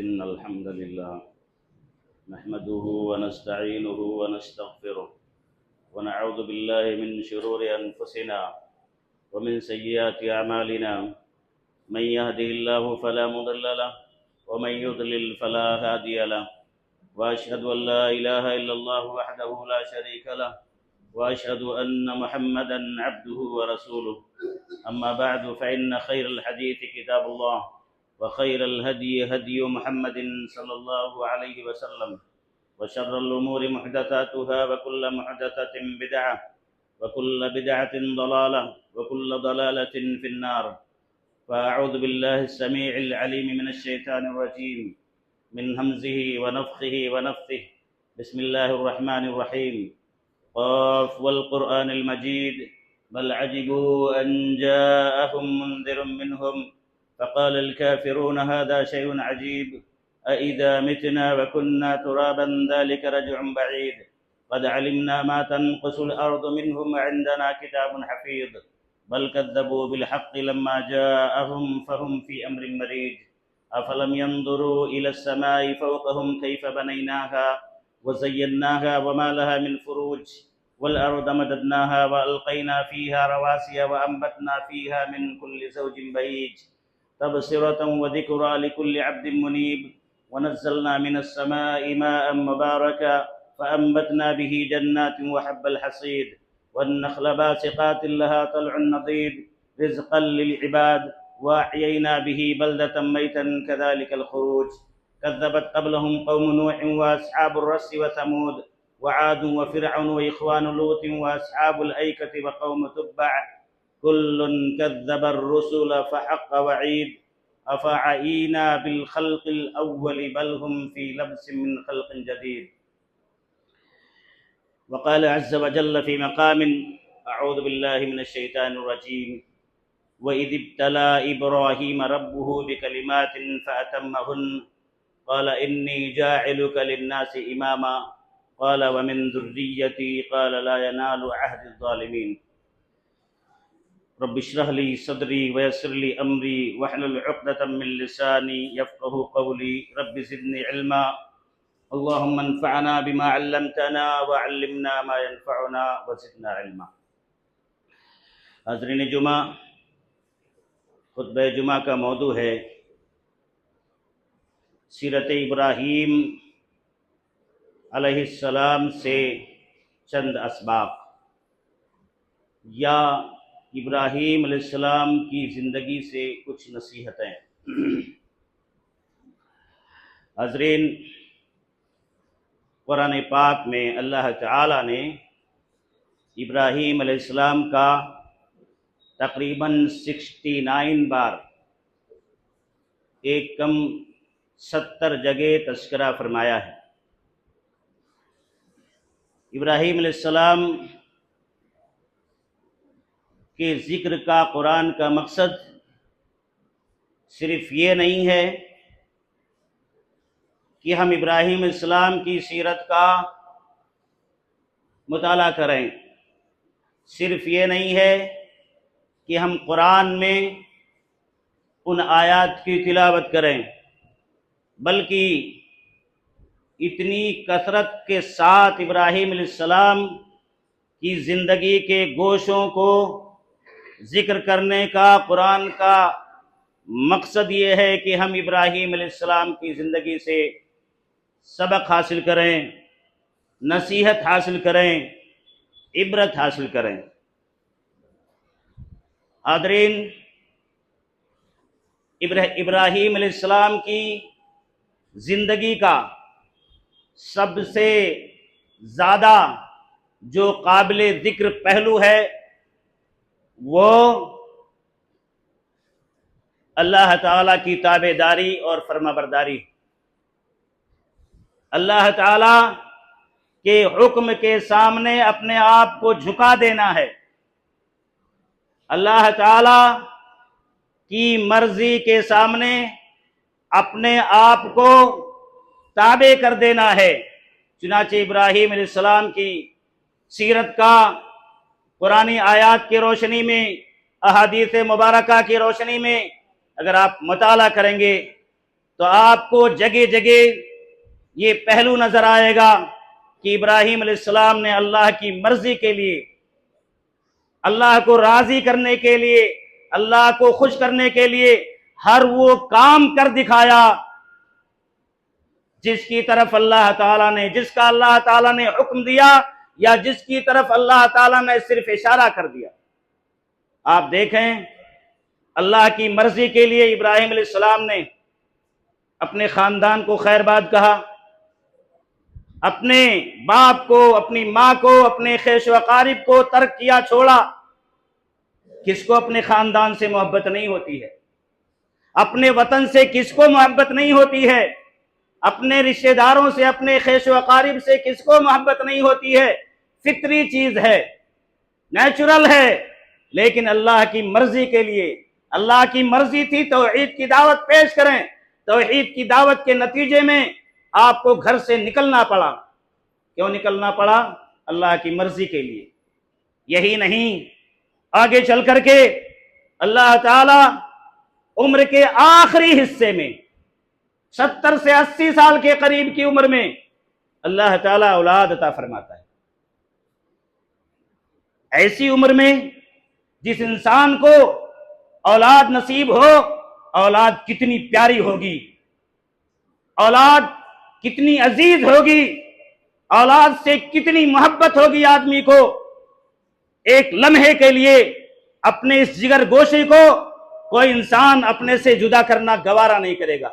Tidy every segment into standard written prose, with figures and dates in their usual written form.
إن الحمد لله نحمده ونستعينه ونستغفره ونعوذ بالله من شرور أنفسنا ومن سيئات أعمالنا. من يهده الله فلا مضل له ومن يضلل فلا هادي له. وأشهد أن لا إله إلا الله وحده لا شريك له وأشهد أن محمدا عبده ورسوله. أما بعد فإن خير الحديث كتاب الله وخير الهدي هدي محمد صلى الله عليه وسلم وشر الأمور محدثاتها وكل محدثة بدعة وكل بدعة ضلالة وكل ضلالة في النار. فأعوذ بالله السميع العليم من الشيطان الرجيم من همزه ونفخه ونفثه. بسم الله الرحمن الرحيم. قاف والقرآن المجيد بل عجبوا أن جاءهم منذر منهم فقال الكافرون هذا شيء عجيب أإذا متنا وكنا ترابا ذلك رجع بعيد قد علمنا ما تنقص الأرض منهم وعندنا كتاب حفيظ بل كذبوا بالحق لما جاءهم فهم في أمر مريج. أفلم ينظروا إلى السماء فوقهم كيف بنيناها وزيناها وما لها من فروج والأرض مددناها وألقينا فيها رواسي وأنبتنا فيها من كل زوج بهيج تبصرة وذكرى لكل عبد منيب. ونزلنا من السماء ماء مباركا فأنبتنا به جنات وحب الحصيد والنخل باسقات لها طلع نضيد رزقا للعباد وأحيينا به بلدة ميتا كذلك الخروج. كذبت قبلهم قوم نوح وأصحاب الرس وثمود وعاد وفرعون وإخوان لوط وأصحاب الأيكة وقوم تبع كل كذب الرسل فحق وعيد أفعينا بالخلق الأول بل هم في لبس من خلق جديد. وقال عز وجل في مقام أعوذ بالله من الشيطان الرجيم وإذ ابتلى إبراهيم ربه بكلمات فأتمهن قال إني جاعلك للناس إماما قال ومن ذريتي قال لا ينال عهد الظالمين. رب اشرح لي صدري ويسر لي أمري واحلل عقدة من لساني يفقه قولي رب زدني علما اللهم انفعنا بما علمتنا وعلمنا ما ينفعنا وزدنا علما. حاضرین جمعہ، خطبہ جمعہ کا موضوع ہے سیرت ابراہیم علیہ السلام سے چند اسباق یا ابراہیم علیہ السلام کی زندگی سے کچھ نصیحتیں. حاضرین، قرآن پاک میں اللہ تعالی نے ابراہیم علیہ السلام کا تقریباً 69 بار ایک کم 70 جگہ تذکرہ فرمایا ہے. ابراہیم علیہ السلام کے ذکر کا قرآن کا مقصد صرف یہ نہیں ہے کہ ہم ابراہیم علیہ السلام کی سیرت کا مطالعہ کریں، صرف یہ نہیں ہے کہ ہم قرآن میں ان آیات کی تلاوت کریں، بلکہ اتنی کثرت کے ساتھ ابراہیم علیہ السلام کی زندگی کے گوشوں کو ذکر کرنے کا قرآن کا مقصد یہ ہے کہ ہم ابراہیم علیہ السلام کی زندگی سے سبق حاصل کریں، نصیحت حاصل کریں، عبرت حاصل کریں. حاضرین، ابراہیم علیہ السلام کی زندگی کا سب سے زیادہ جو قابل ذکر پہلو ہے وہ اللہ تعالیٰ کی تابعداری اور فرما برداری. اللہ تعالیٰ کے حکم کے سامنے اپنے آپ کو جھکا دینا ہے، اللہ تعالیٰ کی مرضی کے سامنے اپنے آپ کو تابع کر دینا ہے. چنانچہ ابراہیم علیہ السلام کی سیرت کا قرآنی آیات کی روشنی میں، احادیث مبارکہ کی روشنی میں اگر آپ مطالعہ کریں گے تو آپ کو جگہ جگہ یہ پہلو نظر آئے گا کہ ابراہیم علیہ السلام نے اللہ کی مرضی کے لیے، اللہ کو راضی کرنے کے لیے، اللہ کو خوش کرنے کے لیے ہر وہ کام کر دکھایا جس کی طرف اللہ تعالیٰ نے، جس کا اللہ تعالیٰ نے حکم دیا، یا جس کی طرف اللہ تعالیٰ نے صرف اشارہ کر دیا۔ آپ دیکھیں، اللہ کی مرضی کے لیے ابراہیم علیہ السلام نے اپنے خاندان کو خیر باد کہا، اپنے باپ کو، اپنی ماں کو، اپنے خیش و اقارب کو ترک کیا، چھوڑا۔ کس کو اپنے خاندان سے محبت نہیں ہوتی ہے؟ اپنے وطن سے کس کو محبت نہیں ہوتی ہے؟ اپنے رشتہ داروں سے، اپنے خیش و اقارب سے کس کو محبت نہیں ہوتی ہے؟ فطری چیز ہے، نیچرل ہے۔ لیکن اللہ کی مرضی کے لیے، اللہ کی مرضی تھی توحید کی دعوت پیش کریں، توحید کی دعوت کے نتیجے میں آپ کو گھر سے نکلنا پڑا۔ کیوں نکلنا پڑا؟ اللہ کی مرضی کے لیے۔ یہی نہیں، آگے چل کر کے اللہ تعالی عمر کے آخری حصے میں 70 سے 80 سال کے قریب کی عمر میں اللہ تعالی اولاد عطا فرماتا ہے۔ ایسی عمر میں جس انسان کو اولاد نصیب ہو، اولاد کتنی پیاری ہوگی، اولاد کتنی عزیز ہوگی، اولاد سے کتنی محبت ہوگی آدمی کو۔ ایک لمحے کے لیے اپنے اس جگر گوشے کو کوئی انسان اپنے سے جدا کرنا گوارا نہیں کرے گا،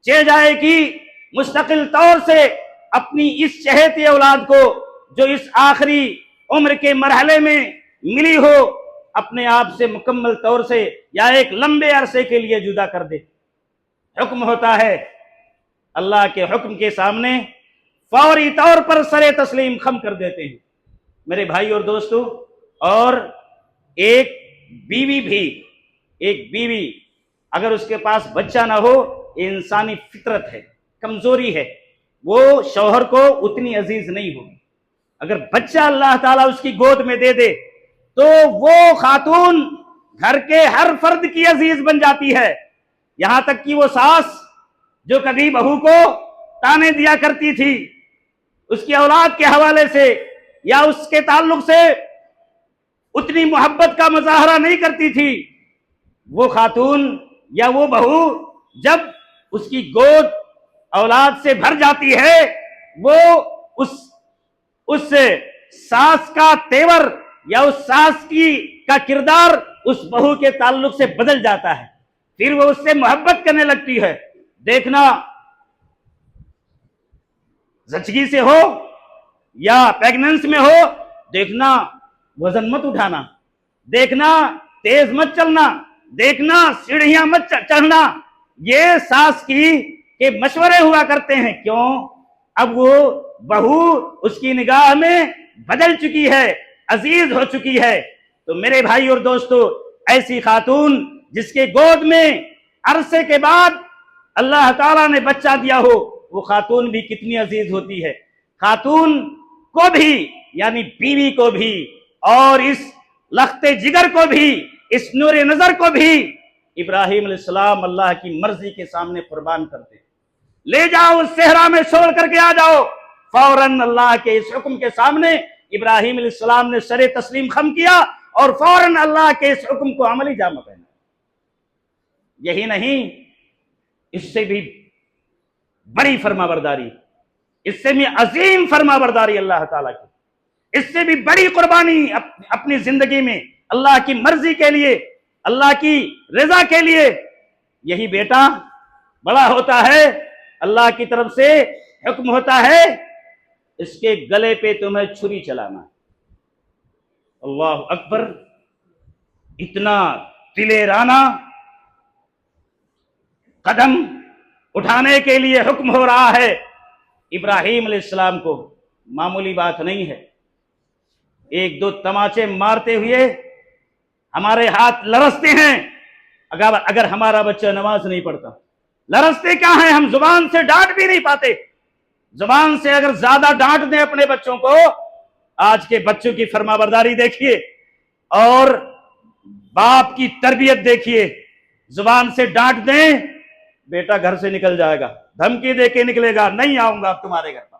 چاہے جائے کہ مستقل طور سے اپنی اس چہیتی اولاد کو جو اس آخری عمر کے مرحلے میں ملی ہو، اپنے آپ سے مکمل طور سے یا ایک لمبے عرصے کے لیے جدا کر دے۔ حکم ہوتا ہے، اللہ کے حکم کے سامنے فوری طور پر سر تسلیم خم کر دیتے ہیں۔ میرے بھائی اور دوستو، اور ایک بیوی اگر اس کے پاس بچہ نہ ہو، یہ انسانی فطرت ہے، کمزوری ہے، وہ شوہر کو اتنی عزیز نہیں ہوگی۔ اگر بچہ اللہ تعالیٰ اس کی گود میں دے دے تو وہ خاتون گھر کے ہر فرد کی عزیز بن جاتی ہے، یہاں تک کہ وہ ساس جو کبھی بہو کو تانے دیا کرتی تھی اس کی اولاد کے حوالے سے یا اس کے تعلق سے اتنی محبت کا مظاہرہ نہیں کرتی تھی، وہ خاتون یا وہ بہو جب اس کی گود اولاد سے بھر جاتی ہے، وہ اس ساس کا تیور یا اس ساس کا کردار اس بہو کے تعلق سے بدل جاتا ہے، پھر وہ اس سے محبت کرنے لگتی ہے۔ دیکھنا زچگی سے ہو یا پیگننس میں ہو، دیکھنا وزن مت اٹھانا، دیکھنا تیز مت چلنا، دیکھنا سیڑھیاں مت چڑھنا، یہ ساس کے مشورے ہوا کرتے ہیں۔ کیوں؟ اب وہ بہو اس کی نگاہ میں بدل چکی ہے، عزیز ہو چکی ہے۔ تو میرے بھائی اور دوستو، ایسی خاتون جس کے گود میں عرصے کے بعد اللہ تعالیٰ نے بچہ دیا ہو، وہ خاتون بھی کتنی عزیز ہوتی ہے۔ خاتون کو بھی، یعنی بیوی کو بھی، اور اس لخت جگر کو بھی، اس نور نظر کو بھی ابراہیم علیہ السلام اللہ کی مرضی کے سامنے قربان کرتے، لے جاؤ اس صحرا میں چھوڑ کر کے آ جاؤ۔ فوراً اللہ کے اس حکم کے سامنے ابراہیم علیہ السلام نے سر تسلیم خم کیا اور فوراً اللہ کے اس حکم کو عملی جامہ پہنا۔ یہی نہیں، اس سے بھی بڑی فرما برداری، اس سے بھی عظیم فرما برداری اللہ تعالیٰ کی، اس سے بھی بڑی قربانی اپنی زندگی میں اللہ کی مرضی کے لیے، اللہ کی رضا کے لیے۔ یہی بیٹا بڑا ہوتا ہے، اللہ کی طرف سے حکم ہوتا ہے اس کے گلے پہ تمہیں چھری چلانا۔ اللہ اکبر! اتنا دلیرانہ قدم اٹھانے کے لیے حکم ہو رہا ہے ابراہیم علیہ السلام کو، معمولی بات نہیں ہے۔ ایک دو تماچے مارتے ہوئے ہمارے ہاتھ لرزتے ہیں اگر ہمارا بچہ نماز نہیں پڑھتا۔ لرزتے کیا ہیں؟ ہم زبان سے ڈانٹ بھی نہیں پاتے۔ زبان سے اگر زیادہ ڈانٹ دیں اپنے بچوں کو، آج کے بچوں کی فرما برداری دیکھیے اور باپ کی تربیت دیکھیے، زبان سے ڈانٹ دیں بیٹا گھر سے نکل جائے گا، دھمکی دے کے نکلے گا، نہیں آؤں گا اب تمہارے گھر پر۔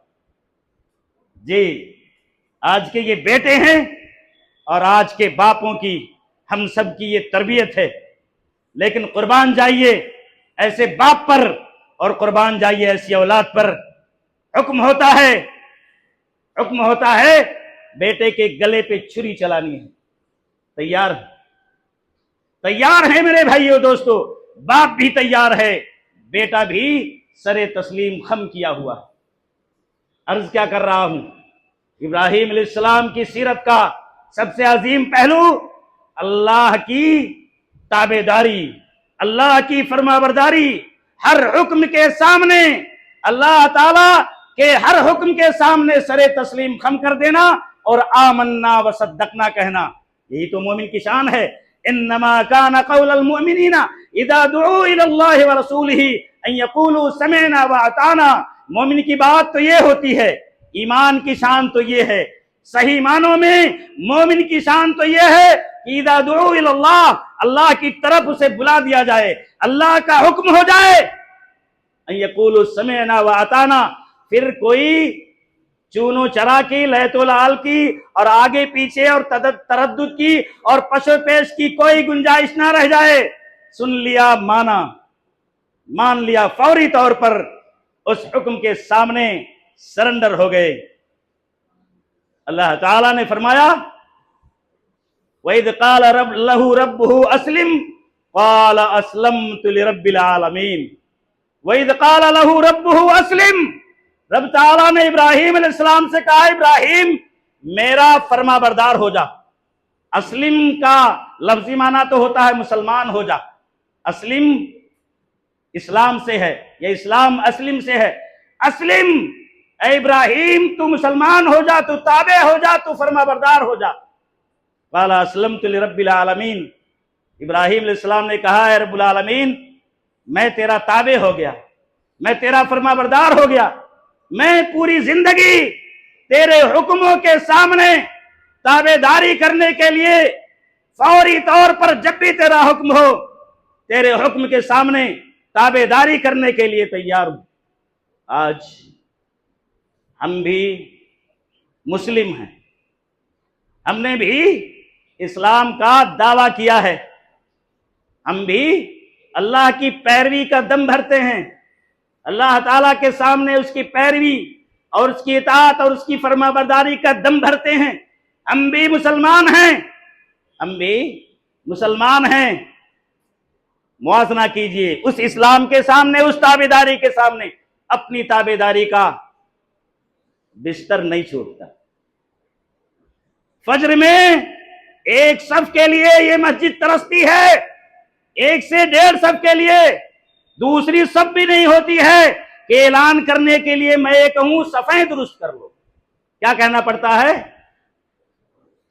جی آج کے یہ بیٹے ہیں اور آج کے باپوں کی ہم سب کی یہ تربیت ہے، لیکن قربان جائیے ایسے باپ پر اور قربان جائیے ایسی اولاد پر۔ حکم ہوتا ہے بیٹے کے گلے پہ چھری چلانی ہے، تیار ہے میرے بھائیو دوستو، باپ بھی تیار ہے، بیٹا بھی سر تسلیم خم کیا ہوا ہے۔ عرض کیا کر رہا ہوں، ابراہیم علیہ السلام کی سیرت کا سب سے عظیم پہلو اللہ کی تابع داری، اللہ کی فرما برداری۔ ہر حکم کے سامنے، اللہ تعالی کے ہر حکم کے سامنے سر تسلیم خم کر دینا اور آمنا وصدقنا کہنا، یہی تو مومن کی شان ہے۔ انما كان قول المؤمنین اذا دعوا الى الله ورسوله ان يقولوا سمعنا واطعنا۔ مومن کی بات تو یہ ہوتی ہے، ایمان کی شان تو یہ ہے، صحیح معنوں میں مومن کی شان تو یہ ہے کہ اذا دعوا الى الله، اللہ کی طرف اسے بلا دیا جائے، اللہ کا حکم ہو جائے، ان يقولوا سمعنا واطعنا، پھر کوئی چونو چرا کی، لہت و لعل کی اور آگے پیچھے اور تردد کی اور پشو پیش کی کوئی گنجائش نہ رہ جائے۔ سن لیا، مان لیا، فوری طور پر اس حکم کے سامنے سرنڈر ہو گئے۔ اللہ تعالیٰ نے فرمایا وَإِذْ قَالَ لَهُ رَبُّهُ أَسْلِمْ قَالَ أَسْلَمْتُ لِرَبِّ الْعَالَمِينَ۔ وَإِذْ قَالَ لَهُ رَبُّهُ أَسْلِمْ، رب تعالیٰ نے ابراہیم علیہ السلام سے کہا ابراہیم میرا فرما بردار ہو جا۔ اسلم کا لفظی معنی تو ہوتا ہے مسلمان ہو جا، اسلم اسلام سے ہے، یہ اسلام اسلم سے ہے۔ اسلم اے ابراہیم تو مسلمان ہو جا، تو تابع ہو جا، تو فرما بردار ہو جا۔ قال اسلمت لرب العالمین، ابراہیم علیہ السلام نے کہا اے رب العالمین میں تیرا تابع ہو گیا، میں تیرا فرما بردار ہو گیا، میں پوری زندگی تیرے حکموں کے سامنے تابع داری کرنے کے لیے فوری طور پر جب بھی تیرا حکم ہو تیرے حکم کے سامنے تابع داری کرنے کے لیے تیار ہوں۔ آج ہم بھی مسلم ہیں، ہم نے بھی اسلام کا دعویٰ کیا ہے، ہم بھی اللہ کی پیروی کا دم بھرتے ہیں، اللہ تعالیٰ کے سامنے اس کی پیروی اور اس کی اطاعت اور اس کی فرما برداری کا دم بھرتے ہیں۔ ہم بھی مسلمان ہیں، ہم بھی مسلمان ہیں۔ موازنہ کیجئے اس اسلام کے سامنے، اس تابعداری کے سامنے اپنی تابعداری کا بستر نہیں چھوڑتا۔ فجر میں ایک صف کے لیے یہ مسجد ترستی ہے، ایک سے 1.5 صف کے لیے دوسری صف بھی نہیں ہوتی ہے کہ اعلان کرنے کے لیے میں یہ کہوں صفیں درست کر لو۔ کیا کہنا پڑتا ہے؟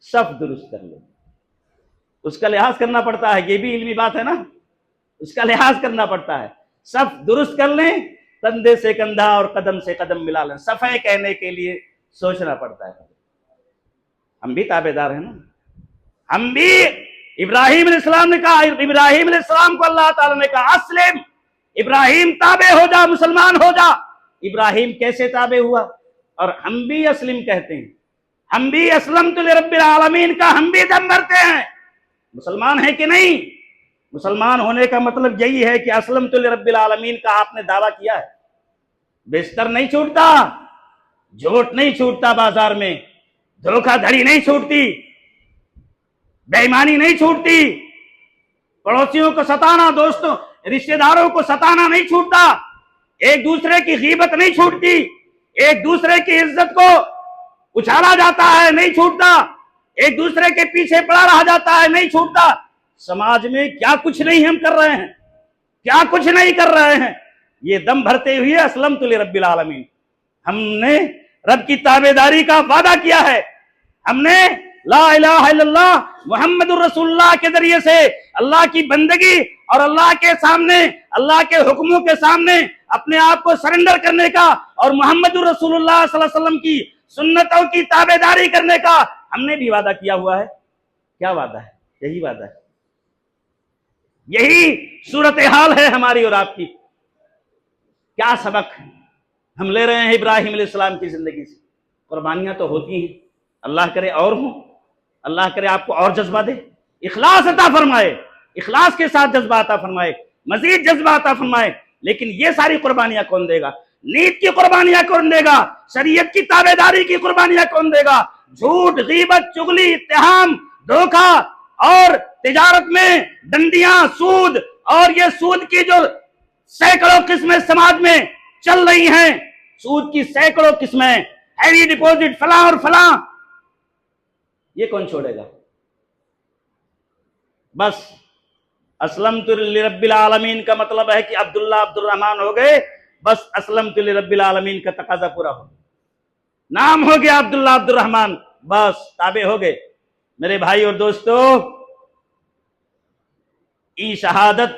صف درست کر لو، اس کا لحاظ کرنا پڑتا ہے، یہ بھی علمی بات ہے نا، اس کا لحاظ کرنا پڑتا ہے۔ صف درست کر لیں، کندھے سے کندھا اور قدم سے قدم ملا لیں، صفیں کہنے کے لیے سوچنا پڑتا ہے۔ ہم بھی تابع دار ہیں نا، ہم بھی ابراہیم علیہ السلام نے کہا، ابراہیم علیہ السلام کو اللہ تعالیٰ نے کہا اسلم، ابراہیم تابع ہو جا، مسلمان ہو جا۔ ابراہیم کیسے تابع ہوا؟ اور ہم بھی اسلم کہتے ہیں، ہم بھی اسلمت لرب العالمین کا ہم بھی دم بھرتے ہیں۔ مسلمان ہیں کہ نہیں؟ مسلمان ہونے کا مطلب یہی ہے کہ اسلمت لرب العالمین کا آپ نے دعویٰ کیا ہے۔ بستر نہیں چھوٹتا، جھوٹ نہیں چھوٹتا، بازار میں دھوکہ دھڑی نہیں چھوٹتی، بے ایمانی نہیں چھوٹتی، پڑوسیوں کو ستانا، دوستوں رشتہ داروں کو ستانا نہیں چھوٹتا، ایک دوسرے کی غیبت نہیں چھوٹتی، ایک دوسرے کی عزت کو اچھالا جاتا ہے نہیں چھوٹتا، ایک دوسرے کے پیچھے پڑا رہا جاتا ہے نہیں چھوٹتا۔ سماج میں کیا کچھ نہیں ہم کر رہے ہیں، کیا کچھ نہیں کر رہے ہیں، یہ دم بھرتے ہوئے اسلمت لرب العالمین۔ ہم نے رب کی تابعداری کا وعدہ کیا ہے، ہم نے لا الہ الا اللہ محمد الرسول اللہ کے ذریعے سے اللہ کی بندگی اور اللہ کے سامنے، اللہ کے حکموں کے سامنے اپنے آپ کو سرنڈر کرنے کا اور محمد الرسول اللہ صلی اللہ علیہ وسلم کی سنتوں کی تابعداری کرنے کا ہم نے بھی وعدہ کیا ہوا ہے۔ کیا وعدہ ہے؟ یہی وعدہ ہے، یہی صورتحال ہے ہماری اور آپ کی۔ کیا سبق ہم لے رہے ہیں ابراہیم علیہ السلام کی زندگی سے؟ قربانیاں تو ہوتی ہیں، اللہ کرے اور ہوں، اللہ کرے آپ کو اور جذبہ دے، اخلاص عطا فرمائے، اخلاص کے ساتھ جذبہ عطا فرمائے، مزید جذبہ عطا فرمائے۔ لیکن یہ ساری قربانیاں کون دے گا؟ نیت کی قربانیاں کون دے گا؟ شریعت کی تابع داری کی قربانیاں کون دے گا؟ جھوٹ، غیبت، چغلی، اتہام، دھوکہ اور تجارت میں ڈنڈیاں، سود، اور یہ سود کی جو سینکڑوں قسمیں سماج میں چل رہی ہیں، سود کی سینکڑوں قسمیں، ہیوی ڈپوزٹ، فلاں اور فلاں، یہ کون چھوڑے گا؟ بس اسلمت لرب العالمین کا مطلب ہے کہ عبداللہ عبد الرحمن ہو گئے، بس اسلمت لرب العالمین کا تقاضا پورا ہو، نام ہو گیا عبداللہ عبد الرحمن، بس تابع ہو گئے۔ میرے بھائی اور دوستو، ای شہادت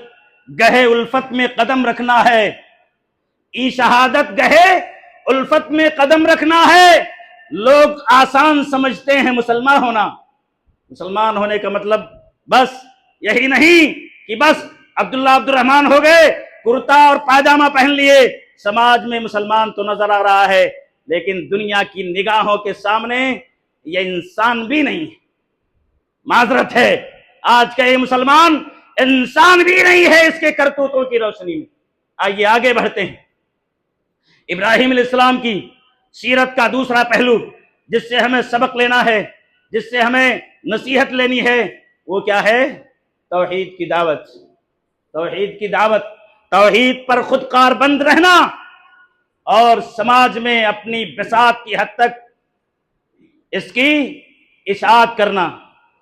گہے الفت میں قدم رکھنا ہے، ای شہادت گہے الفت میں قدم رکھنا ہے۔ لوگ آسان سمجھتے ہیں مسلمان ہونا، مسلمان ہونے کا مطلب بس یہی نہیں کہ بس عبداللہ عبد الرحمن ہو گئے، کرتا اور پاجامہ پہن لیے، سماج میں مسلمان تو نظر آ رہا ہے لیکن دنیا کی نگاہوں کے سامنے یہ انسان بھی نہیں ہے۔ معذرت ہے، آج کا یہ مسلمان انسان بھی نہیں ہے اس کے کرتوتوں کی روشنی میں۔ آئیے آگے بڑھتے ہیں۔ ابراہیم علیہ السلام کی سیرت کا دوسرا پہلو جس سے ہمیں سبق لینا ہے، جس سے ہمیں نصیحت لینی ہے، وہ کیا ہے؟ توحید کی دعوت، توحید کی دعوت، توحید پر خود کاربند رہنا اور سماج میں اپنی بساط کی حد تک اس کی اشاعت کرنا،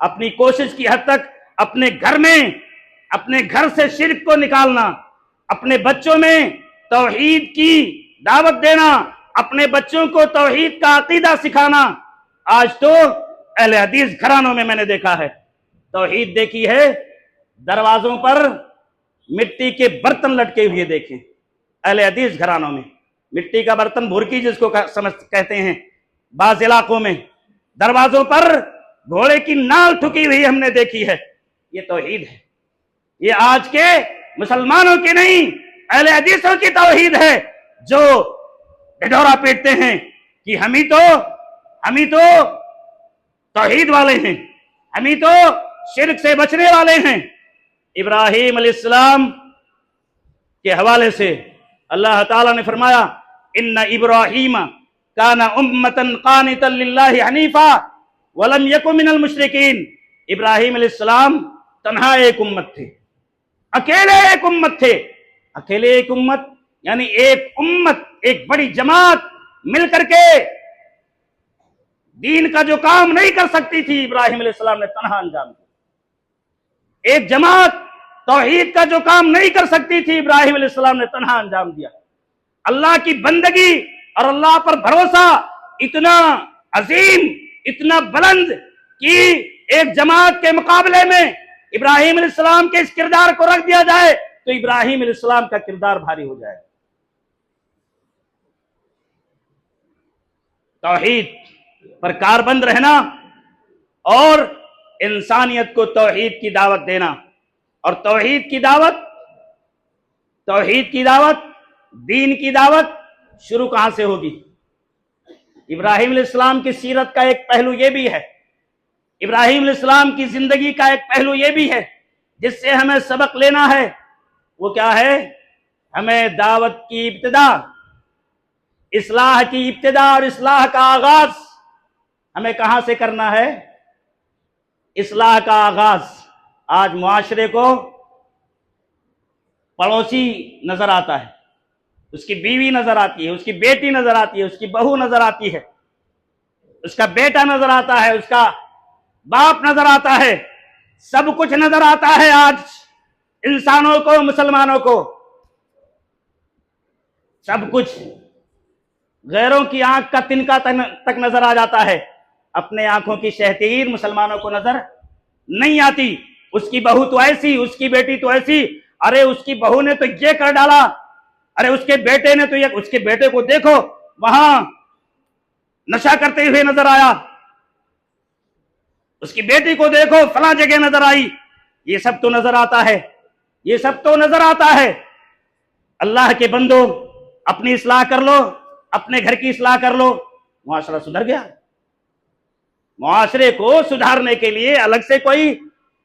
اپنی کوشش کی حد تک اپنے گھر میں، اپنے گھر سے شرک کو نکالنا، اپنے بچوں میں توحید کی دعوت دینا، اپنے بچوں کو توحید کا عقیدہ سکھانا۔ آج تو اہل حدیث گھرانوں میں نے دیکھا ہے، توحید دیکھی ہے، دروازوں پر مٹی کے برتن لٹکے ہوئے دیکھیں۔ اہل حدیث گھرانوں میں مٹی کا برتن، بھرکی جس کو کہتے ہیں، بعض علاقوں میں دروازوں پر گھوڑے کی نال ٹھکی ہوئی ہم نے دیکھی ہے۔ یہ توحید ہے، یہ آج کے مسلمانوں کی نہیں، اہل حدیثوں کی توحید ہے، جو ڈھڈورا پیٹتے ہیں کہ ہم ہی تو توحید والے ہیں، ہم ہی تو شرک سے بچنے والے ہیں۔ ابراہیم علیہ السلام کے حوالے سے اللہ تعالیٰ نے فرمایا، ان ابراہیم کان امۃ قانتا للہ حنیفا ولم یکن من المشرکین۔ ابراہیم علیہ السلام تنہا ایک امت تھے، اکیلے ایک امت تھے۔ اکیلے ایک امت یعنی ایک امت، ایک بڑی جماعت مل کر کے دین کا جو کام نہیں کر سکتی تھی، ابراہیم علیہ السلام نے تنہا انجام دیا۔ ایک جماعت توحید کا جو کام نہیں کر سکتی تھی، ابراہیم علیہ السلام نے تنہا انجام دیا۔ اللہ کی بندگی اور اللہ پر بھروسہ اتنا عظیم، اتنا بلند کہ ایک جماعت کے مقابلے میں ابراہیم علیہ السلام کے اس کردار کو رکھ دیا جائے تو ابراہیم علیہ السلام کا کردار بھاری ہو جائے۔ توحید پر کاربند رہنا اور انسانیت کو توحید کی دعوت دینا، اور توحید کی دعوت دین کی دعوت شروع کہاں سے ہوگی؟ ابراہیم علیہ السلام کی سیرت کا ایک پہلو یہ بھی ہے، ابراہیم علیہ السلام کی زندگی کا ایک پہلو یہ بھی ہے جس سے ہمیں سبق لینا ہے۔ وہ کیا ہے؟ ہمیں دعوت کی ابتدا، اصلاح کی ابتدا اور اصلاح کا آغاز ہمیں کہاں سے کرنا ہے؟ اصلاح کا آغاز آج معاشرے کو پڑوسی نظر آتا ہے، اس کی بیوی نظر آتی ہے، اس کی بیٹی نظر آتی ہے، اس کی بہو نظر آتی ہے، اس کا بیٹا نظر آتا ہے، اس کا باپ نظر آتا ہے، سب کچھ نظر آتا ہے آج انسانوں کو، مسلمانوں کو، سب کچھ غیروں کی آنکھ کا تنکا تک نظر آ جاتا ہے، اپنے آنکھوں کی شہتیر مسلمانوں کو نظر نہیں آتی۔ اس کی بہو تو ایسی، اس کی بیٹی تو ایسی، ارے اس کی بہو نے تو یہ کر ڈالا، ارے اس کے بیٹے نے تو یہ، اس کے بیٹے کو دیکھو وہاں نشہ کرتے ہوئے نظر آیا، اس کی بیٹی کو دیکھو فلاں جگہ نظر آئی۔ یہ سب تو نظر آتا ہے، یہ سب تو نظر آتا ہے۔ اللہ کے بندو، اپنی اصلاح کر لو، اپنے گھر کی اصلاح کر لو، معاشرہ سدھر گیا۔ معاشرے کو سدھارنے کے لیے الگ سے کوئی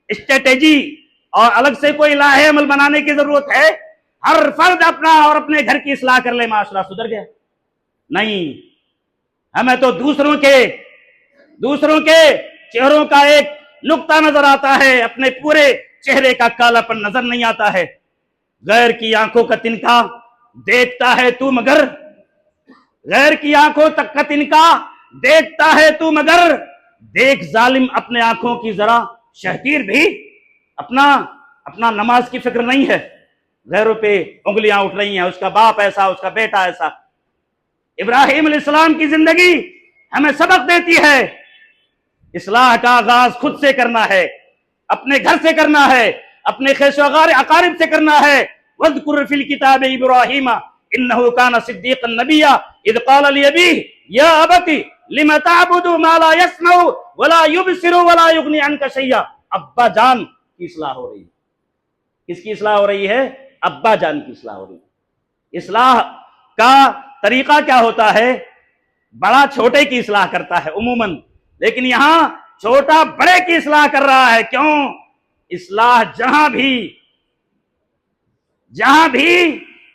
اسٹریٹجی اور الگ سے کوئی لاہ عمل بنانے کی ضرورت ہے؟ ہر فرد اپنا اور اپنے گھر کی اصلاح کر لے، معاشرہ سدھر گیا؟ نہیں، ہمیں تو دوسروں کے چہروں کا ایک نقطہ نظر آتا ہے، اپنے پورے چہرے کا کالا پن نظر نہیں آتا ہے۔ غیر کی آنکھوں کا تنکا دیکھتا ہے تو مگر، غیر کی آنکھوں تک کا تنکا دیکھتا ہے تو مگر، دیکھ ظالم اپنے آنکھوں کی ذرا شہتیر بھی، اپنا نماز کی فکر نہیں ہے، غیروں پہ انگلیاں اٹھ رہی ہیں، اس کا باپ ایسا، اس کا بیٹا ایسا۔ ابراہیم علیہ السلام کی زندگی ہمیں سبق دیتی ہے، اصلاح کا آغاز خود سے کرنا ہے، اپنے گھر سے کرنا ہے، اپنے خیش و اقارب سے کرنا ہے۔ وَاذْكُرْ فِي الْكِتَابِ إِبْرَاهِيمَ إِنَّهُ كَانَ صِدِّيقًا نَبِيًّا إِذْ قَالَ لِأَبِيهِ يَا أَبَتِ لِمَ تَعْبُدُ مَا لَا يَسْمَعُ وَلَا يُبْصِرُ وَلَا يُغْنِي عَنْكَ شَيْئًا۔ ابا جان کی اصلاح ہو رہی ہے۔ کس کی اصلاح ہو رہی ہے؟ ابا جان کی اصلاح ہو رہی ہے۔ اصلاح کا طریقہ کیا ہوتا ہے؟ بڑا چھوٹے کی اصلاح کرتا ہے عموماً، لیکن یہاں چھوٹا بڑے کی اصلاح کر رہا ہے۔ کیوں؟ اصلاح جہاں بھی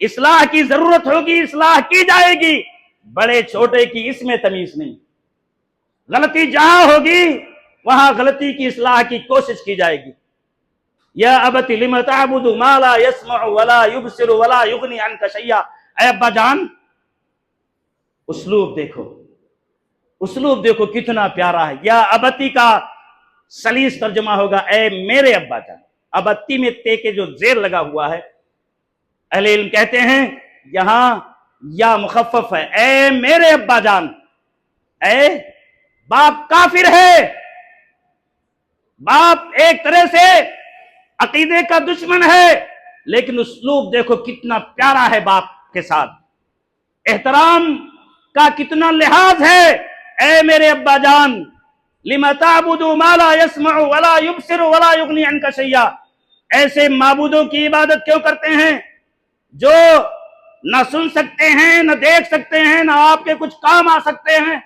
اصلاح کی ضرورت ہوگی اصلاح کی جائے گی، بڑے چھوٹے کی اس میں تمیز نہیں۔ غلطی جہاں ہوگی وہاں غلطی کی اصلاح کی کوشش کی جائے گی۔ یا ابت لم تعبد ما لا يسمع ولا يبصر ولا يغني عنك شيئا۔ اے ابا جان، اسلوب دیکھو کتنا پیارا ہے۔ یا ابتی کا سلیس ترجمہ ہوگا اے میرے ابا جان۔ ابتی میں تے کے جو زیر لگا ہوا ہے، اہل علم کہتے ہیں یہاں یا مخفف ہے، اے میرے ابا جان۔ اے باپ کافر ہے، باپ ایک طرح سے عقیدے کا دشمن ہے، لیکن اسلوب دیکھو کتنا پیارا ہے، باپ کے ساتھ احترام کا کتنا لحاظ ہے۔ اے میرے ابا جان، لِمَ تَعْبُدُ مَا لَا يَسْمَعُ وَلَا يُبْصِرُ وَلَا يُغْنِي عَنْكَ شَيْئًا۔ ایسے معبودوں کی عبادت کیوں کرتے ہیں جو نہ سن سکتے ہیں، نہ دیکھ سکتے ہیں، نہ آپ کے کچھ کام آ سکتے ہیں؟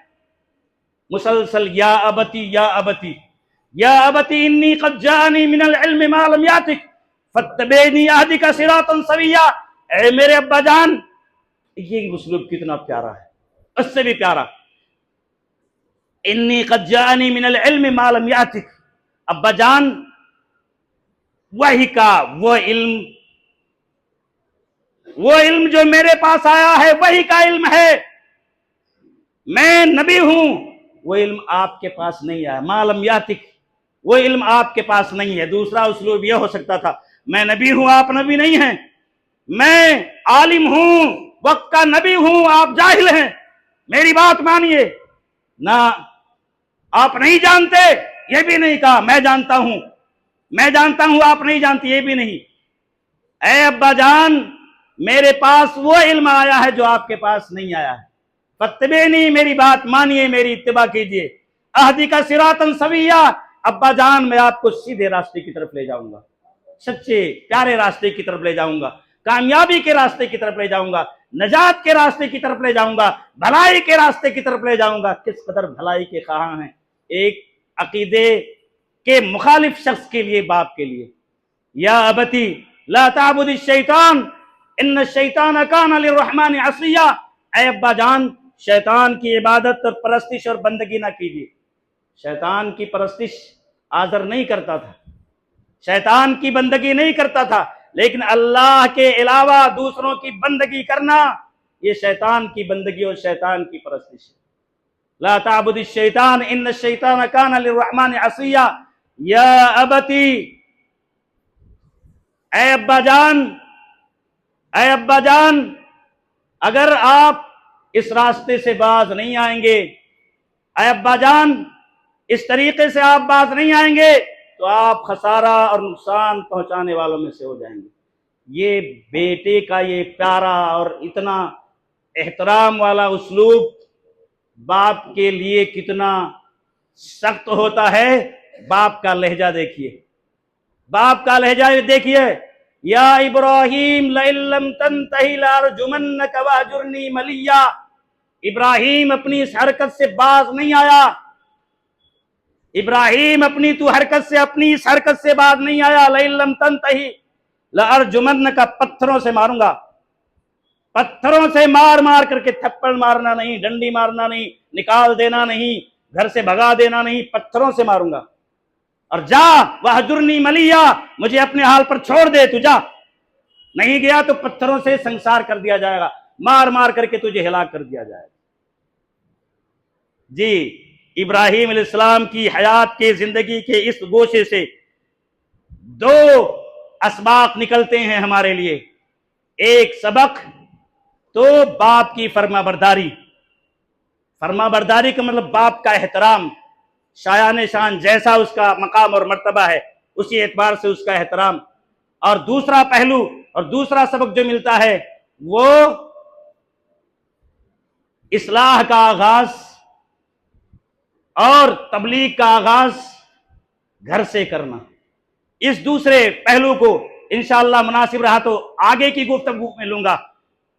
مسلسل یا ابتی یا ابتی یا ابتی انی قد جاءنی من العلم ما لم یاتک فاتبعنی اہدک صراطا سویا۔ اے میرے ابا جان، یہ اسلوب کتنا پیارا ہے، اس سے بھی پیارا۔ انی قد جاءنی من العلم ما لم یاتک، ابا جان وحی کا وہ علم جو میرے پاس آیا ہے وحی کا علم ہے، میں نبی ہوں، وہ علم آپ کے پاس نہیں آیا۔ ما لم یاتک، وہ علم آپ کے پاس نہیں ہے۔ دوسرا اسلوب یہ ہو سکتا تھا، میں نبی ہوں، آپ نبی نہیں ہیں، میں عالم ہوں، وقت کا نبی ہوں، آپ جاہل ہیں، میری بات مانیے۔ نہ آپ نہیں جانتے، یہ بھی نہیں کہا، میں جانتا ہوں آپ نہیں جانتے، یہ بھی نہیں۔ اے ابا جان، میرے پاس وہ علم آیا ہے جو آپ کے پاس نہیں آیا ہے، فاتبعنی، میری بات مانیے، میری اتباع کیجئے، اہدک صراطا سویا۔ ابا جان، میں آپ کو سیدھے راستے کی طرف لے جاؤں گا، سچے پیارے راستے کی طرف لے جاؤں گا، کامیابی کے راستے کی طرف لے جاؤں گا، نجات کے راستے کی طرف لے جاؤں گا، بھلائی کے راستے کی طرف لے جاؤں گا۔ کس قدر بھلائی کے خواہاں ہیں ایک عقیدے کے مخالف شخص کے لیے، باپ کے لیے۔ یا ابتی لا تعبد الشیطان ان الشیطان کان للرحمن عصیا۔ اے ابا جان، شیطان کی عبادت اور پرستش اور بندگی نہ کیجیے۔ شیطان کی پرستش آزر نہیں کرتا تھا، شیطان کی بندگی نہیں کرتا تھا، لیکن اللہ کے علاوہ دوسروں کی بندگی کرنا یہ شیطان کی بندگی اور شیطان کی پرستش ہے۔ لا تعبد الشیطان ان الشیطان کان للرحمن عصیا۔ یا ابتی، اے ابا جان، اگر آپ اس راستے سے باز نہیں آئیں گے، اے ابا جان، اس طریقے سے آپ باز نہیں آئیں گے تو آپ خسارہ اور نقصان پہنچانے والوں میں سے ہو جائیں گے۔ یہ بیٹے کا یہ پیارا اور اتنا احترام والا اسلوب باپ کے لیے کتنا سخت ہوتا ہے۔ باپ کا لہجہ دیکھیے، باپ کا لہجہ دیکھیے۔ یا ابراہیم لئن لم تنتہی لارجمنک واہجرنی ملیا. ابراہیم اپنی اس حرکت سے باز نہیں آیا. ابراہیم اپنی اس حرکت سے باز نہیں آیا. لئن لم تنتہی لارجمنک، پتھروں سے ماروں گا. پتھروں سے مار مار کر کے، تھپڑ مارنا نہیں، ڈنڈی مارنا نہیں، نکال دینا نہیں، گھر سے بھگا دینا نہیں، پتھروں سے ماروں گا. اور جا وہجرنی ملیا، مجھے اپنے حال پر چھوڑ دے، تو جا. نہیں گیا تو پتھروں سے سنسار کر دیا جائے گا، مار مار کر کے تجھے ہلاک کر دیا جائے گا. جی ابراہیم علیہ السلام کی حیات کے، زندگی کے اس گوشے سے دو اسباق نکلتے ہیں ہمارے لیے. ایک سبق تو باپ کی فرما برداری. فرما برداری کا مطلب باپ کا احترام، شایان شان جیسا اس کا مقام اور مرتبہ ہے اسی اعتبار سے اس کا احترام. اور دوسرا پہلو اور دوسرا سبق جو ملتا ہے وہ اصلاح کا آغاز اور تبلیغ کا آغاز گھر سے کرنا. اس دوسرے پہلو کو انشاءاللہ مناسب رہا تو آگے کی گفتگو میں لوں گا.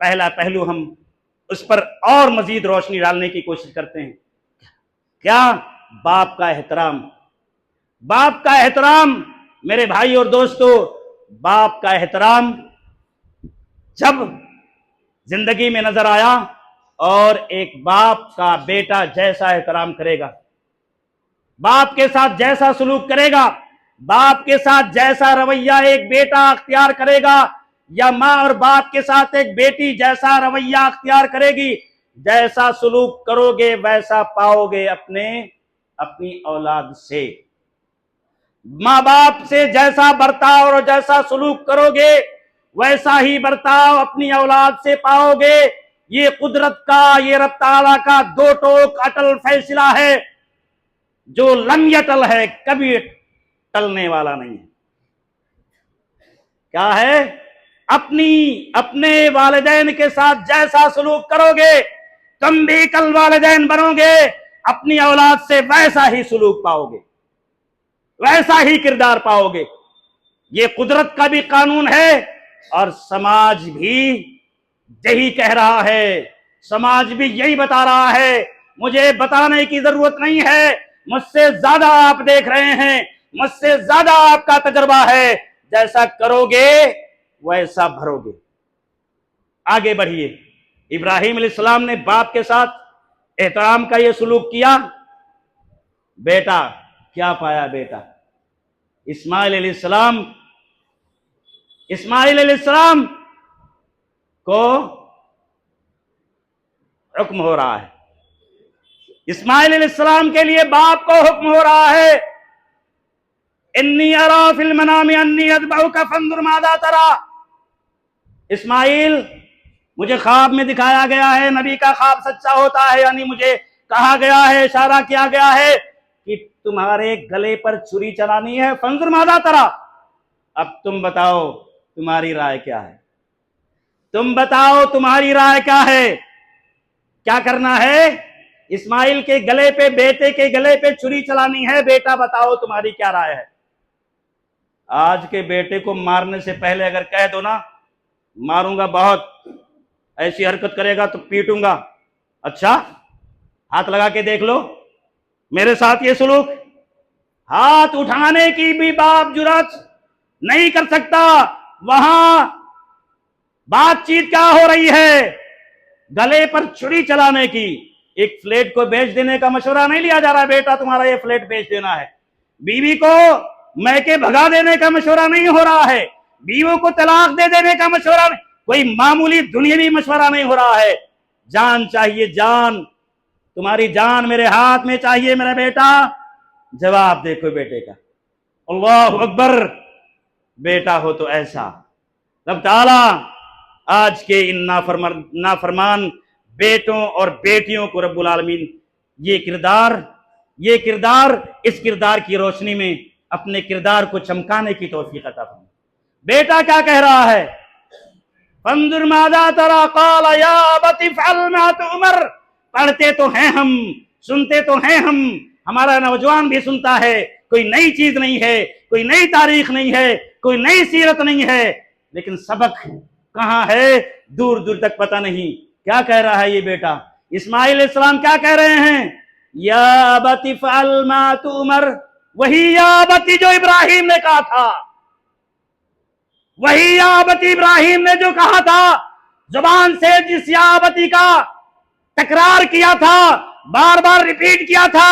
پہلا پہلو ہم اس پر اور مزید روشنی ڈالنے کی کوشش کرتے ہیں. کیا؟ باپ کا احترام. باپ کا احترام میرے بھائی اور دوستو، باپ کا احترام جب زندگی میں نظر آیا، اور ایک باپ کا بیٹا جیسا احترام کرے گا، باپ کے ساتھ جیسا سلوک کرے گا، باپ کے ساتھ جیسا رویہ ایک بیٹا اختیار کرے گا، یا ماں اور باپ کے ساتھ ایک بیٹی جیسا رویہ اختیار کرے گی، جیسا سلوک کرو گے ویسا پاؤ گے اپنی اولاد سے. ماں باپ سے جیسا برتاؤ اور جیسا سلوک کرو گے ویسا ہی برتاؤ اپنی اولاد سے پاؤ گے. یہ قدرت کا، یہ رب تعالیٰ کا دو ٹوک اٹل فیصلہ ہے جو لم یٹل ہے، کبھی ٹلنے والا نہیں ہے. کیا ہے؟ اپنے والدین کے ساتھ جیسا سلوک کرو گے تم بھی کل والدین بنو گے، اپنی اولاد سے ویسا ہی سلوک پاؤ گے، ویسا ہی کردار پاؤ گے. یہ قدرت کا بھی قانون ہے اور سماج بھی یہی کہہ رہا ہے، سماج بھی یہی بتا رہا ہے. مجھے بتانے کی ضرورت نہیں ہے، مجھ سے زیادہ آپ دیکھ رہے ہیں، مجھ سے زیادہ آپ کا تجربہ ہے. جیسا کرو گے ویسا بھرو گے. آگے بڑھیے. ابراہیم علیہ السلام نے باپ کے ساتھ احترام کا یہ سلوک کیا. بیٹا کیا پایا؟ بیٹا اسماعیل علیہ السلام کو حکم ہو رہا ہے. اسماعیل علیہ السلام کے لیے باپ کو حکم ہو رہا ہے، انی ارا فی المنام انی اذبحک فانظر ماذا تری. اسماعیل، مجھے خواب میں دکھایا گیا ہے، نبی کا خواب سچا ہوتا ہے، یعنی مجھے کہا گیا ہے، اشارہ کیا گیا ہے کہ تمہارے گلے پر چھری چلانی ہے. فانظر ماذا تری. اب تم بتاؤ تمہاری رائے کیا ہے؟ تم بتاؤ تمہاری رائے کیا ہے؟ کیا کرنا ہے؟ اسماعیل کے گلے پہ، بیٹے کے گلے پہ چھری چلانی ہے. بیٹا بتاؤ تمہاری کیا رائے ہے؟ آج کے بیٹے کو مارنے سے پہلے اگر کہہ دو نا ماروں گا بہت، ایسی حرکت کرے گا تو پیٹوں گا، اچھا ہاتھ لگا کے دیکھ لو میرے ساتھ یہ سلوک، ہاتھ اٹھانے کی بھی باپ جرات نہیں کر سکتا. وہاں بات چیت کیا ہو رہی ہے؟ گلے پر چھری چلانے کی. ایک فلیٹ کو بیچ دینے کا مشورہ نہیں لیا جا رہا، بیٹا تمہارا یہ فلیٹ بیچ دینا ہے. بیوی کو میکے بھگا دینے کا مشورہ نہیں ہو رہا ہے، بیوی کو طلاق دے دینے کا مشورہ نہیں، کوئی معمولی دنیاوی مشورہ نہیں ہو رہا ہے. جان چاہیے، جان، تمہاری جان میرے ہاتھ میں چاہیے میرا بیٹا. جواب دیکھو بیٹے کا، اللہ اکبر. بیٹا ہو تو ایسا. رب تعالیٰ آج کے ان نافرمان بیٹوں اور بیٹیوں کو رب العالمین یہ کردار اس کردار کی روشنی میں اپنے کردار کو چمکانے کی توفیق عطا فرمائے. بیٹا کیا کہہ رہا ہے؟ فانظر ماذا تری قال یا ابت افعل ما تؤمر. پڑھتے تو ہیں ہم، سنتے تو ہیں ہم، ہمارا نوجوان بھی سنتا ہے. کوئی نئی چیز نہیں ہے، کوئی نئی تاریخ نہیں ہے، کوئی نئی سیرت نہیں ہے. لیکن سبق کہاں ہے دور دور تک پتہ نہیں۔ کیا کہہ رہا ہے یہ بیٹا؟ اسماعیل علیہ السلام کیا کہہ رہے ہیں؟ یا ابت افعل ما تؤمر، وہی یا ابتی جو ابراہیم نے کہا تھا، وہی یا ابتی ابراہیم نے جو کہا تھا، زبان سے جس یا ابتی کا تکرار کیا تھا، بار بار ریپیٹ کیا تھا،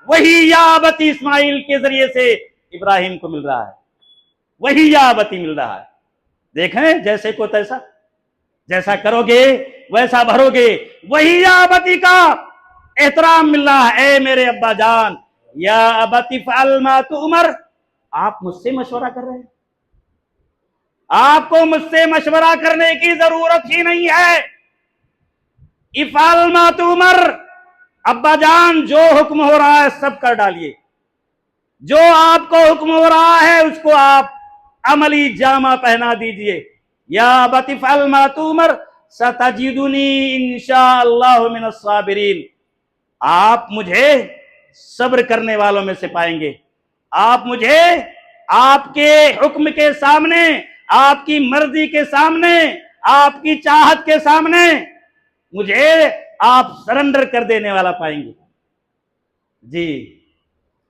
وہی یا ابتی اسماعیل کے ذریعے سے ابراہیم کو مل رہا ہے، وہی یا ابتی مل رہا ہے۔ دیکھیں جیسے کو تیسا، جیسا کرو گے ویسا بھرو گے، وہی یا ابتی کا احترام مل رہا ہے۔ اے میرے ابا جان، یا ابتی فعل ما تؤمر، آپ مجھ سے مشورہ کر رہے ہیں، آپ کو مجھ سے مشورہ کرنے کی ضرورت ہی نہیں ہے۔ افعل ما تؤمر، ابا جان جو حکم ہو رہا ہے سب کر ڈالیے، جو آپ کو حکم ہو رہا ہے اس کو آپ عملی جامہ پہنا دیجئے۔ یا ابت افعل ما تؤمر ستجدنی انشاءاللہ من الصابرین، آپ مجھے صبر کرنے والوں میں سے پائیں گے۔ آپ مجھے آپ کے حکم کے سامنے، آپ کی مرضی کے سامنے، آپ کی چاہت کے سامنے مجھے آپ سرنڈر کر دینے والا پائیں گے۔ جی،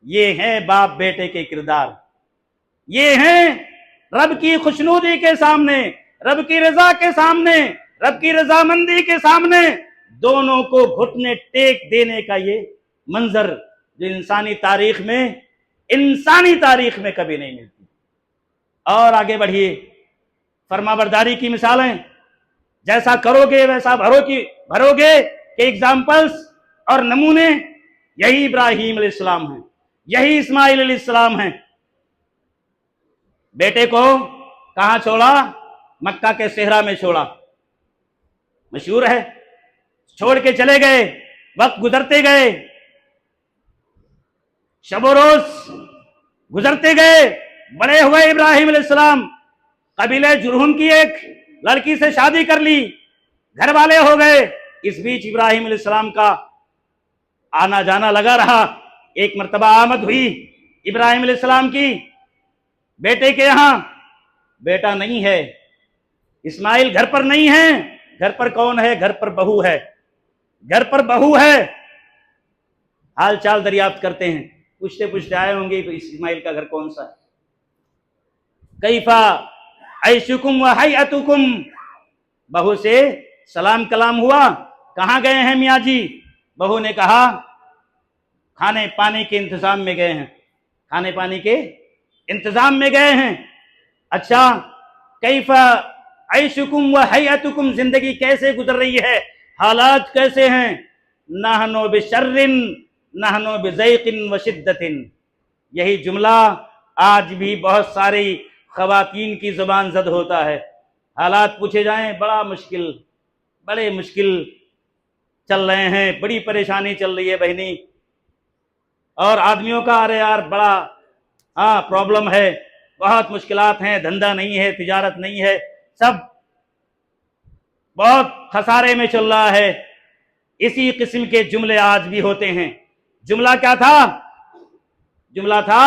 یہ ہیں باپ بیٹے کے کردار، یہ ہیں رب کی خوشنودی کے سامنے، رب کی رضا کے سامنے، رب کی رضامندی کے سامنے دونوں کو گھٹنے ٹیک دینے کا یہ منظر جو انسانی تاریخ میں کبھی نہیں ملتی۔ اور آگے بڑھیے، فرما برداری کی مثالیں، جیسا کرو گے ویسا بھرو گے کہ ایگزامپلز اور نمونے یہی ابراہیم علیہ السلام ہیں، یہی اسماعیل علیہ السلام ہیں۔ بیٹے کو کہاں چھوڑا؟ مکہ کے صحرا میں چھوڑا، مشہور ہے، چھوڑ کے چلے گئے، وقت گزرتے گئے، شب و روز گزرتے گئے، بڑے ہوئے ابراہیم علیہ السلام، قبیلہ جرہم کی ایک لڑکی سے شادی کر لی، گھر والے ہو گئے۔ اس بیچ ابراہیم علیہ السلام کا آنا جانا لگا رہا۔ ایک مرتبہ آمد ہوئی ابراہیم علیہ السلام کی بیٹے کے یہاں، بیٹا نہیں ہے، اسماعیل گھر پر نہیں ہے۔ گھر پر کون ہے؟ گھر پر بہو ہے، گھر پر بہو ہے۔ حال چال دریافت کرتے ہیں، پوچھتے پوچھتے آئے ہوں گے اسماعیل کا گھر کون سا ہے۔ کیفا عیشکم و حیاتکم، بہو سے سلام کلام ہوا، کہاں گئے ہیں میاں جی؟ بہو نے کہا کھانے پانی کے انتظام میں گئے ہیں، کھانے پانی کے انتظام میں گئے ہیں۔ اچھا، کیفا عیشکم و حیاتکم، زندگی کیسے گزر رہی ہے، حالات کیسے ہیں؟ نحنو بشر نحنو بضیق و شدت، یہی جملہ آج بھی بہت ساری خواتین کی زبان زد ہوتا ہے۔ حالات پوچھے جائیں بڑے مشکل چل رہے ہیں، بڑی پریشانی چل رہی ہے بہنی، اور آدمیوں کا ارے یار بڑا پرابلم ہے، بہت مشکلات ہیں، دھندا نہیں ہے، تجارت نہیں ہے، سب بہت خسارے میں چل رہا ہے۔ اسی قسم کے جملے آج بھی ہوتے ہیں۔ جملہ کیا تھا؟ جملہ تھا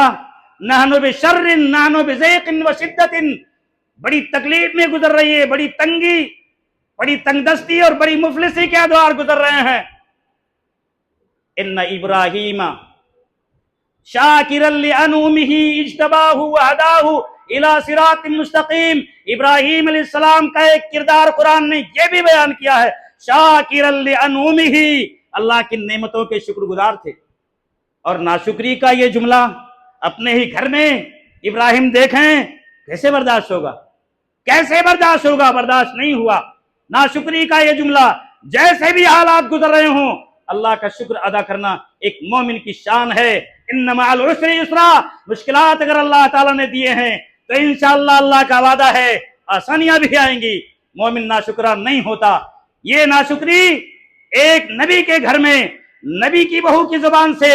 نحنو بشر نحنو بضیق و شدت، بڑی تکلیف میں گزر رہی ہے، بڑی تنگی، بڑی تنگ دستی اور بڑی مفلسی کے ادوار گزر رہے ہیں۔ ان ابراہیم شاکرا لانعمہ اجتباہ وہداہ الی صراط مستقیم، ابراہیم علیہ السلام کا ایک کردار قرآن نے یہ بھی بیان کیا ہے، شاکرا لانعمہ، اللہ کی نعمتوں کے شکر گزار تھے۔ اور ناشکری کا یہ جملہ اپنے ہی گھر میں ابراہیم دیکھیں، کیسے برداشت ہوگا؟ کیسے برداشت ہوگا؟ برداشت نہیں ہوا۔ ناشکری کا یہ جملہ، جیسے بھی حالات گزر رہے ہوں اللہ کا شکر ادا کرنا ایک مومن کی شان ہے۔ ان مع العسر یسرا، مشکلات اگر اللہ تعالیٰ نے دیے ہیں تو انشاءاللہ اللہ کا وعدہ ہے آسانیاں بھی آئیں گی۔ مومن ناشکرا نہیں ہوتا۔ یہ ناشکری ایک نبی کے گھر میں نبی کی بہو کی زبان سے،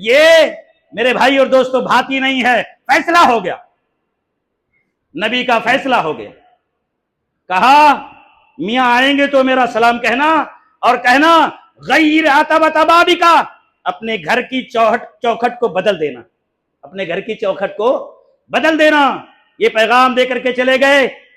یہ میرے بھائی اور دوستو بھاتی نہیں ہے، فیصلہ ہو گیا، نبی کا فیصلہ ہو گیا۔ کہا میاں آئیں گے تو میرا سلام کہنا، اور کہنا غیر عتبۃ بابک، اپنے گھر کی چوکھٹ کو بدل دینا، اپنے گھر کی چوکھٹ کو بدل دینا۔ یہ پیغام دے کر کے چلے گئے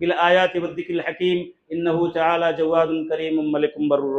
بالآيات والذكر الحكيم إنه تعالى جواد كريم ملك بر